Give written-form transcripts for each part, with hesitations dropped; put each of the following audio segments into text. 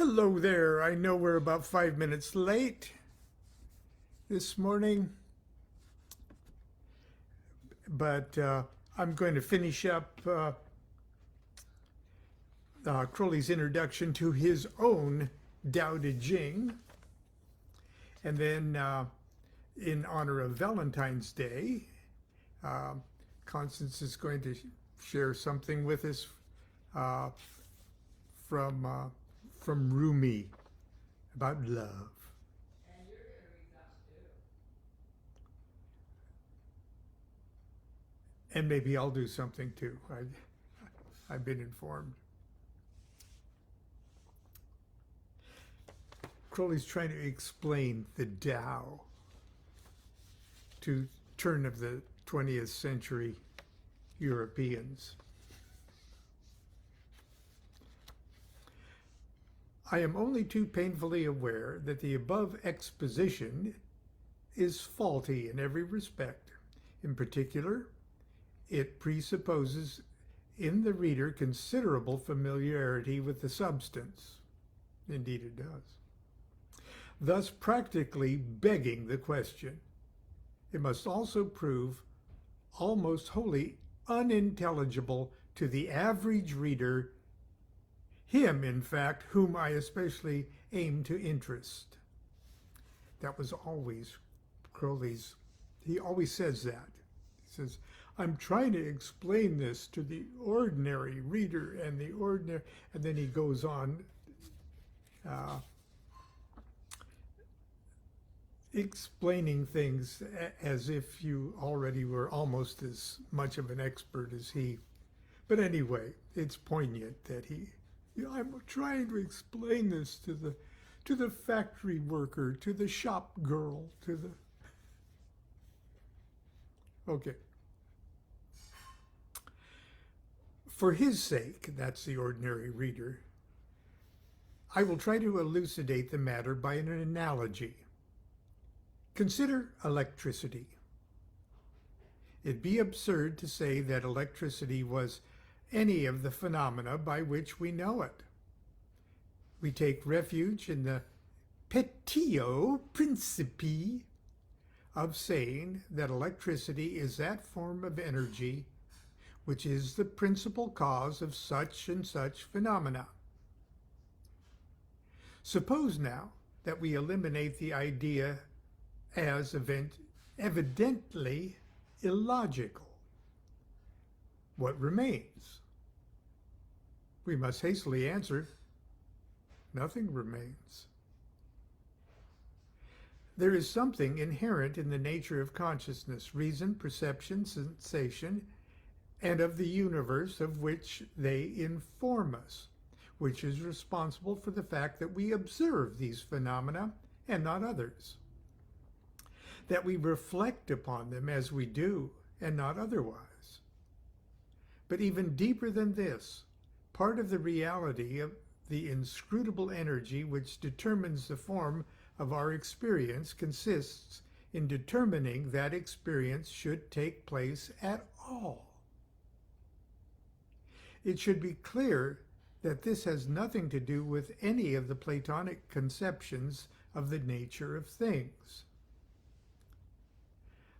Hello there. I know we're about 5 minutes late this morning, but I'm going to finish up Crowley's introduction to his own Tao Te Ching. And then in honor of Valentine's Day, Constance is going to share something with us from Rumi about love. And you're going to read that too. And maybe I'll do something too. I've been informed. Crowley's trying to explain the Tao to turn of the 20th century Europeans. I am only too painfully aware that the above exposition is faulty in every respect. In particular, it presupposes in the reader considerable familiarity with the substance. Indeed it does. Thus practically begging the question. It must also prove almost wholly unintelligible to the average reader, him, in fact, whom I especially aim to interest. That was always Crowley's, he always says that. He says, I'm trying to explain this to the ordinary reader and the ordinary, and then he goes on explaining things as if you already were almost as much of an expert as he. But anyway, it's poignant that I'm trying to explain this to the factory worker, to the shop girl, to the... Okay. For his sake, that's the ordinary reader, I will try to elucidate the matter by an analogy. Consider electricity. It'd be absurd to say that electricity was any of the phenomena by which we know it. We take refuge in the petio principii of saying that electricity is that form of energy which is the principal cause of such and such phenomena. Suppose now that we eliminate the idea as evidently illogical. What remains? We must hastily answer, nothing remains. There is something inherent in the nature of consciousness, reason, perception, sensation, and of the universe of which they inform us, which is responsible for the fact that we observe these phenomena and not others, that we reflect upon them as we do and not otherwise. But even deeper than this, part of the reality of the inscrutable energy which determines the form of our experience consists in determining that experience should take place at all. It should be clear that this has nothing to do with any of the Platonic conceptions of the nature of things.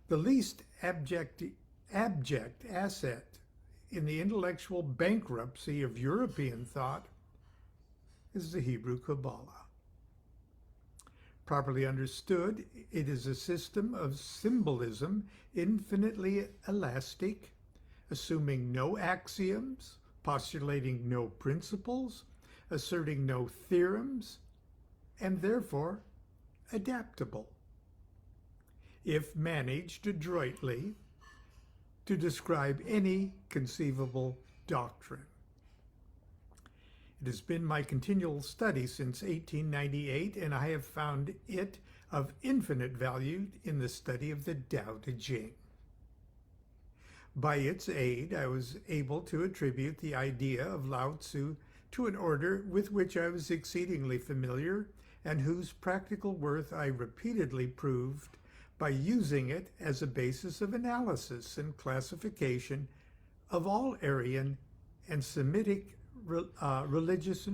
The least abject asset in the intellectual bankruptcy of European thought is the Hebrew Kabbalah. Properly understood, it is a system of symbolism infinitely elastic, assuming no axioms, postulating no principles, asserting no theorems, and therefore adaptable, if managed adroitly, to describe any conceivable doctrine. It has been my continual study since 1898, and I have found it of infinite value in the study of the Tao Te Ching. By its aid, I was able to attribute the idea of Lao Tzu to an order with which I was exceedingly familiar and whose practical worth I repeatedly proved by using it as a basis of analysis and classification of all Aryan and Semitic religious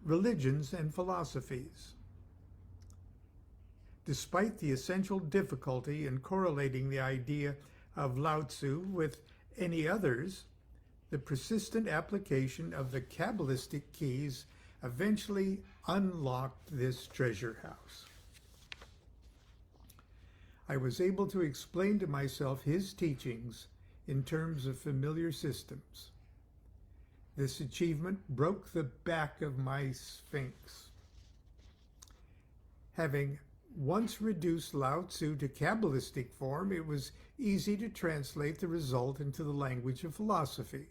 religions and philosophies. Despite the essential difficulty in correlating the idea of Lao Tzu with any others, the persistent application of the Kabbalistic keys eventually unlocked this treasure house. I was able to explain to myself his teachings in terms of familiar systems. This achievement broke the back of my sphinx. Having once reduced Lao Tzu to Kabbalistic form, it was easy to translate the result into the language of philosophy.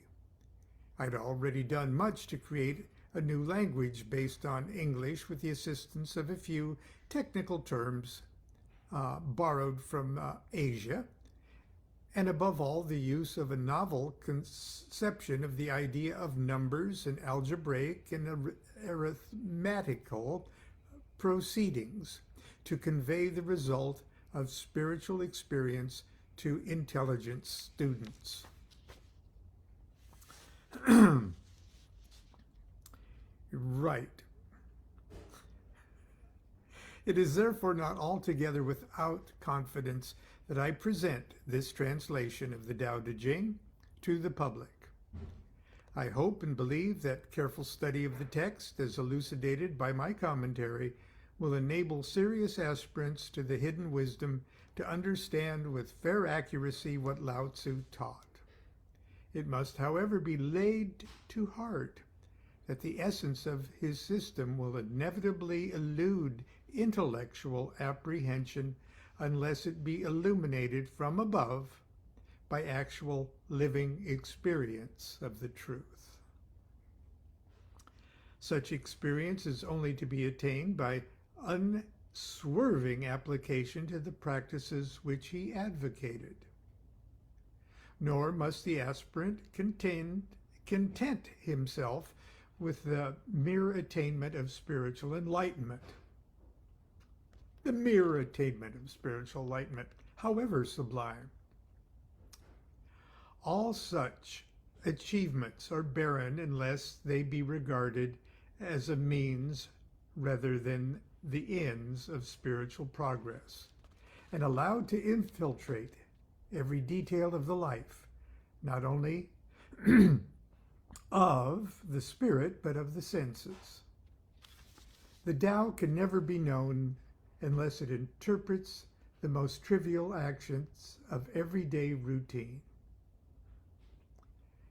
I'd already done much to create a new language based on English with the assistance of a few technical terms borrowed from Asia, and above all, the use of a novel conception of the idea of numbers and algebraic and arithmetical proceedings to convey the result of spiritual experience to intelligent students. Right. It is therefore not altogether without confidence that I present this translation of the Tao Te Ching to the public. I hope and believe that careful study of the text, as elucidated by my commentary, will enable serious aspirants to the hidden wisdom to understand with fair accuracy what Lao Tzu taught. It must, however, be laid to heart that the essence of his system will inevitably elude intellectual apprehension unless it be illuminated from above by actual living experience of the truth. Such experience is only to be attained by unswerving application to the practices which he advocated. Nor must the aspirant content himself with the mere attainment of spiritual enlightenment. The mere attainment of spiritual enlightenment, however sublime. All such achievements are barren unless they be regarded as a means rather than the ends of spiritual progress, and allowed to infiltrate every detail of the life, not only of the spirit, but of the senses. The Tao can never be known unless it interprets the most trivial actions of everyday routine.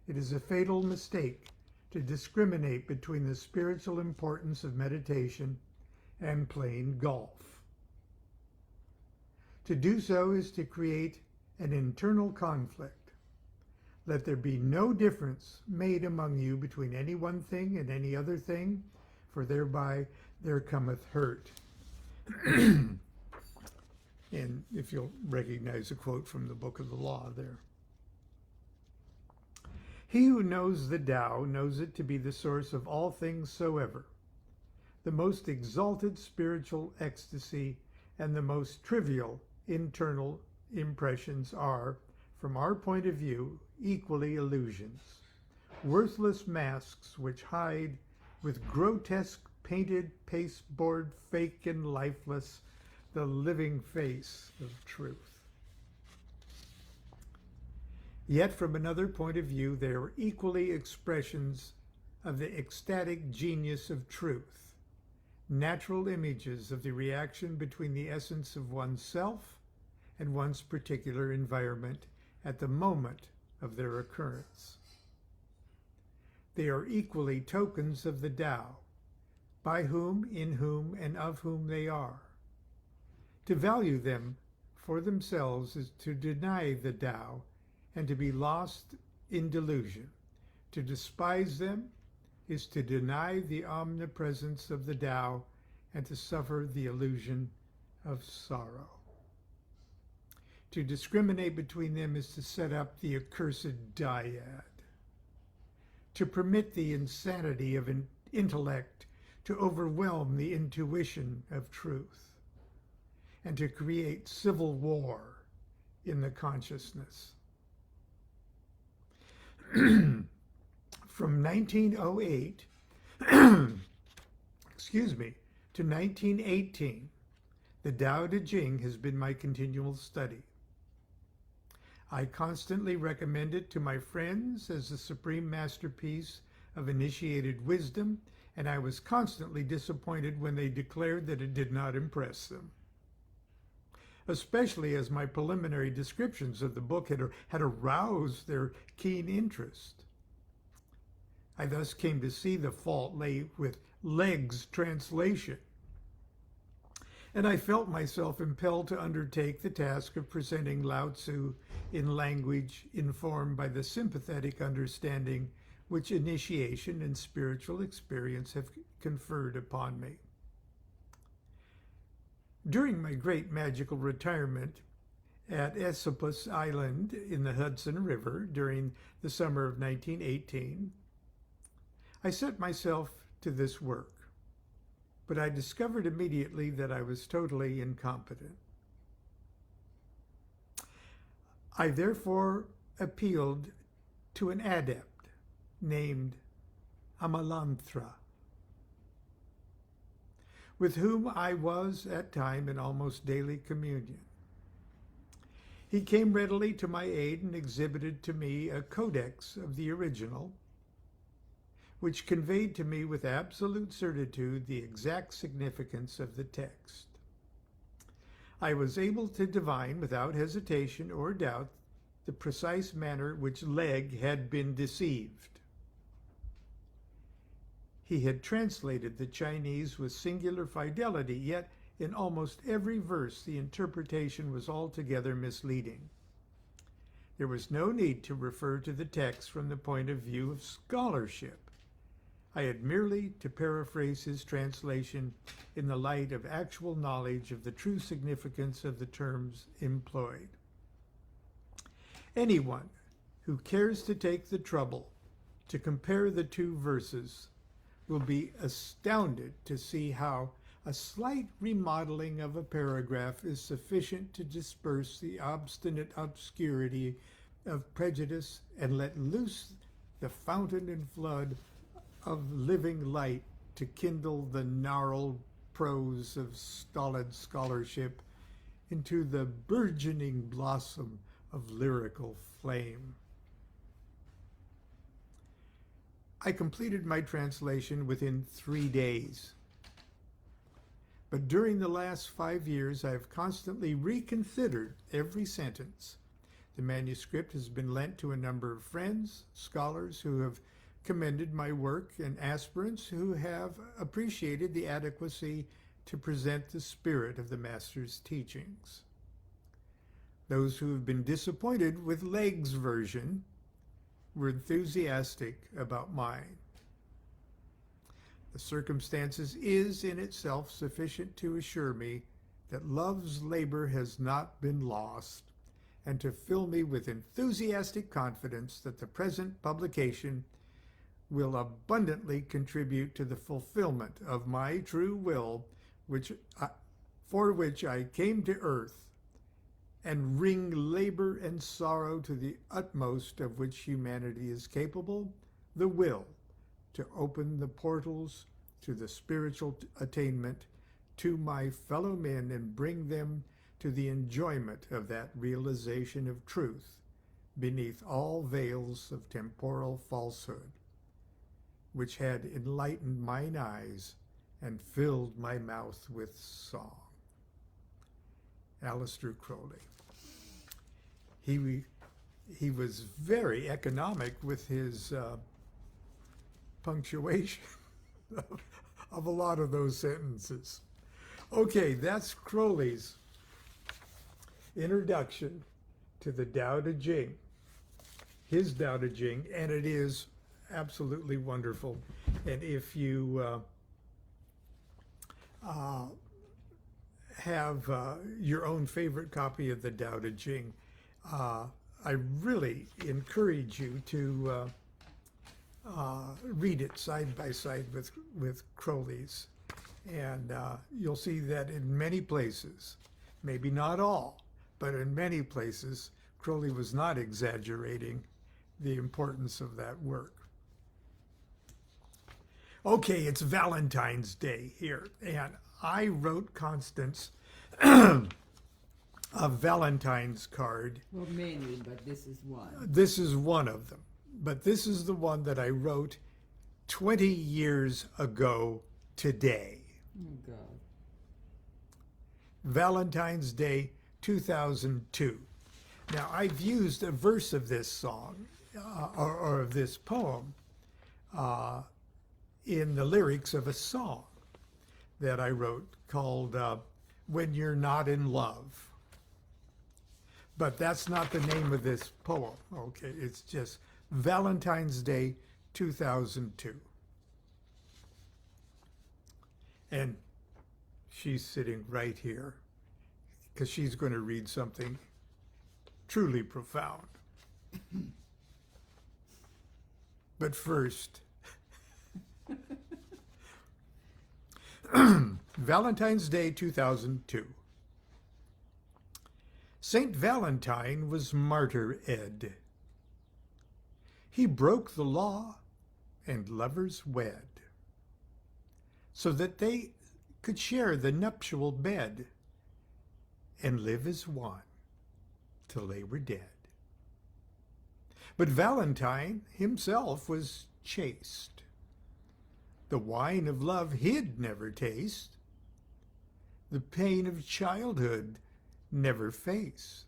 It is a fatal mistake to discriminate between the spiritual importance of meditation and playing golf. To do so is to create an internal conflict. Let there be no difference made among you between any one thing and any other thing, for thereby there cometh hurt. And if you'll recognize a quote from the Book of the Law there. He who knows the Tao knows it to be the source of all things soever, the most exalted spiritual ecstasy, and the most trivial internal impressions are, from our point of view, equally illusions, worthless masks which hide with grotesque painted pasteboard, fake and lifeless, the living face of truth. Yet from another point of view, they are equally expressions of the ecstatic genius of truth, natural images of the reaction between the essence of oneself and one's particular environment at the moment of their occurrence. They are equally tokens of the Tao, by whom, in whom, and of whom they are. To value them for themselves is to deny the Tao and to be lost in delusion. To despise them is to deny the omnipresence of the Tao and to suffer the illusion of sorrow. To discriminate between them is to set up the accursed dyad. To permit the insanity of intellect to overwhelm the intuition of truth, and to create civil war in the consciousness. From 1908 to 1918, the Tao Te Ching has been my continual study. I constantly recommend it to my friends as the supreme masterpiece of initiated wisdom, and I was constantly disappointed when they declared that it did not impress them, especially as my preliminary descriptions of the book had aroused their keen interest. I thus came to see the fault lay with Legg's translation, and I felt myself impelled to undertake the task of presenting Lao Tzu in language informed by the sympathetic understanding which initiation and spiritual experience have conferred upon me. During my great magical retirement at Esopus Island in the Hudson River during the summer of 1918, I set myself to this work, but I discovered immediately that I was totally incompetent. I therefore appealed to an adept named Amalantra, with whom I was at time in almost daily communion. He came readily to my aid and exhibited to me a codex of the original, which conveyed to me with absolute certitude the exact significance of the text. I was able to divine without hesitation or doubt the precise manner which Legg had been deceived. He had translated the Chinese with singular fidelity, yet in almost every verse the interpretation was altogether misleading. There was no need to refer to the text from the point of view of scholarship. I had merely to paraphrase his translation in the light of actual knowledge of the true significance of the terms employed. Anyone who cares to take the trouble to compare the two verses will be astounded to see how a slight remodeling of a paragraph is sufficient to disperse the obstinate obscurity of prejudice and let loose the fountain and flood of living light to kindle the gnarled prose of stolid scholarship into the burgeoning blossom of lyrical flame. I completed my translation within 3 days. But during the last 5 years, I have constantly reconsidered every sentence. The manuscript has been lent to a number of friends, scholars who have commended my work, and aspirants who have appreciated the adequacy to present the spirit of the Master's teachings. Those who have been disappointed with Legg's version were enthusiastic about mine. The circumstances is in itself sufficient to assure me that love's labor has not been lost, and to fill me with enthusiastic confidence that the present publication will abundantly contribute to the fulfillment of my true will, for which I came to earth, and wring labor and sorrow to the utmost of which humanity is capable, the will to open the portals to the spiritual attainment to my fellow men and bring them to the enjoyment of that realization of truth beneath all veils of temporal falsehood, which had enlightened mine eyes and filled my mouth with song. Aleister Crowley. He was very economic with his punctuation of a lot of those sentences. Okay, that's Crowley's introduction to the Tao Te Ching, his Tao Te Ching, and it is absolutely wonderful. And if you have your own favorite copy of the Tao Te Ching, I really encourage you to read it side by side with Crowley's. And you'll see that in many places, maybe not all, but in many places, Crowley was not exaggerating the importance of that work. Okay, it's Valentine's Day here, and I wrote Constance a Valentine's card. Well, many, but this is one. This is one of them, but this is the one that I wrote 20 years ago today. Oh, God. Valentine's Day 2002. Now, I've used a verse of this song, or of this poem, in the lyrics of a song that I wrote called When You're Not in Love. But that's not the name of this poem, okay? It's just Valentine's Day 2002. And she's sitting right here because she's going to read something truly profound. But first, Valentine's Day 2002. Saint Valentine was martyr Ed. He broke the law and lovers wed, so that they could share the nuptial bed and live as one till they were dead. But Valentine himself was chaste. The wine of love he'd never taste, the pain of childhood never face.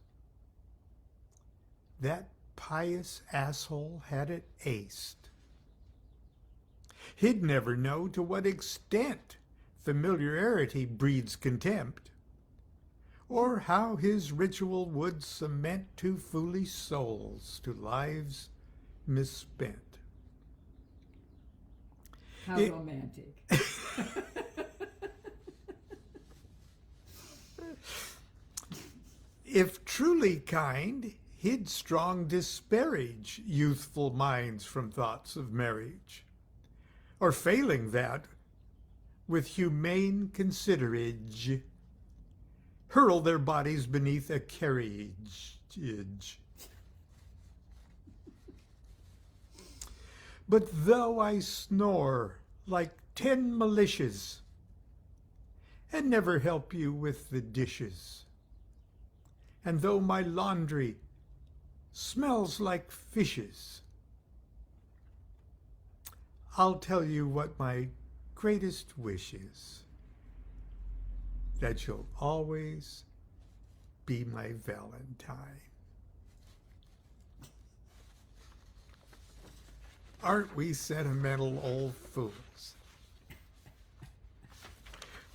That pious asshole had it aced. He'd never know to what extent familiarity breeds contempt, or how his ritual would cement two foolish souls to lives misspent. How romantic. If truly kind, he'd strong disparage youthful minds from thoughts of marriage, or failing that, with humane considerage, hurl their bodies beneath a carriage. But though I snore like 10 militias and never help you with the dishes, and though my laundry smells like fishes, I'll tell you what my greatest wish is, that you'll always be my Valentine. Aren't we sentimental old fools?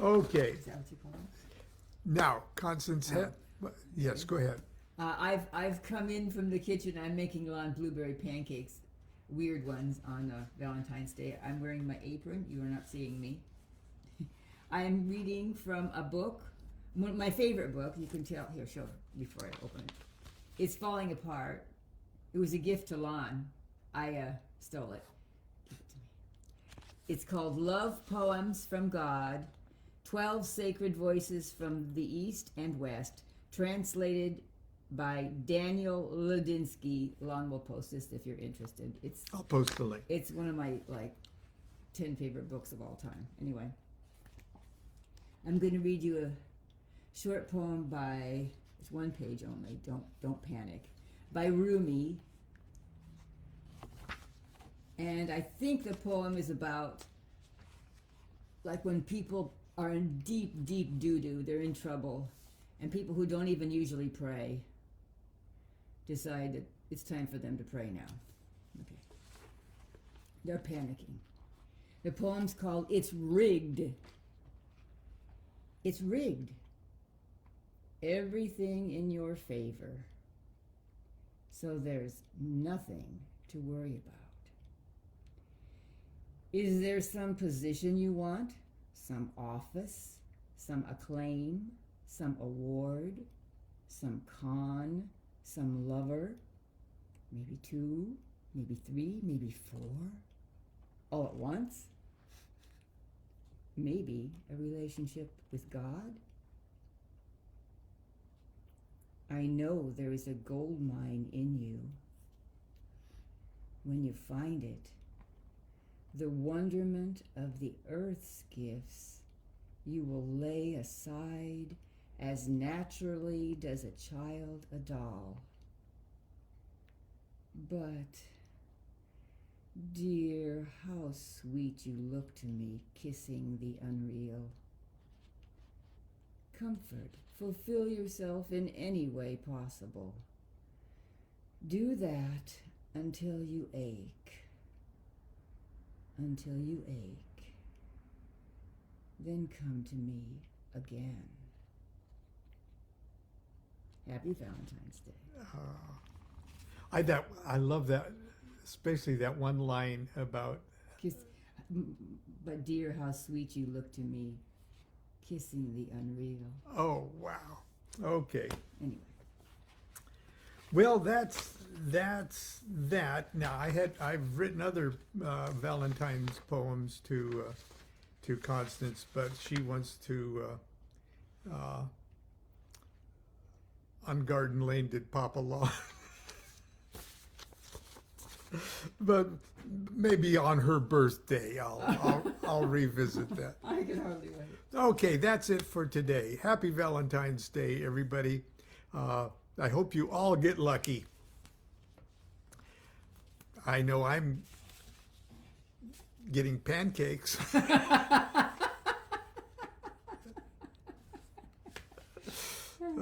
Okay, Is that what you call it? now, Constance, yes, go ahead. I've come in from the kitchen. I'm making Lon blueberry pancakes, weird ones on Valentine's Day. I'm wearing my apron. You are not seeing me. I am reading from a book, my favorite book. You can tell. Here, show before I open it. It's falling apart. It was a gift to Lon. I stole it. Give it to me. It's called Love Poems from God, 12 Sacred Voices from the East and West, translated by Daniel Ludinsky. Lon will post this if you're interested. I'll post the link. It's one of my 10 favorite books of all time. Anyway, I'm going to read you a short poem by, it's one page only, don't panic, by Rumi. And I think the poem is about when people are in deep, deep doo-doo, they're in trouble, and people who don't even usually pray decide that it's time for them to pray now. Okay. They're panicking. The poem's called It's Rigged. It's rigged. Everything in your favor. So there's nothing to worry about. Is there some position you want? Some office? Some acclaim? Some award? Some con? Some lover? Maybe 2, maybe 3, maybe 4? All at once? Maybe a relationship with God? I know there is a gold mine in you. When you find it, The wonderment of the earth's gifts you will lay aside as naturally does a child a doll. But, dear, how sweet you look to me, kissing the unreal. Comfort, fulfill yourself in any way possible. Do that until you ache. Until you ache. Then come to me again. Happy Valentine's Day. I love that, especially that one line about Kiss, but dear, how sweet you look to me, kissing the unreal. oh wow. Okay. Anyway, Well, that's that. Now I've written other Valentine's poems to Constance, but she wants to on Garden Lane did Papa Law. But maybe on her birthday I'll revisit that. I can hardly wait. Okay, that's it for today. Happy Valentine's Day, everybody. I hope you all get lucky. I know I'm getting pancakes.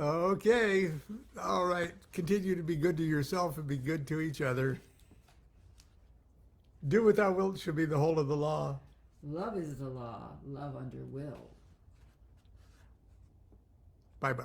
Okay, all right. Continue to be good to yourself and be good to each other. Do what thou wilt shall be the whole of the law. Love is the law, love under will. Bye-bye.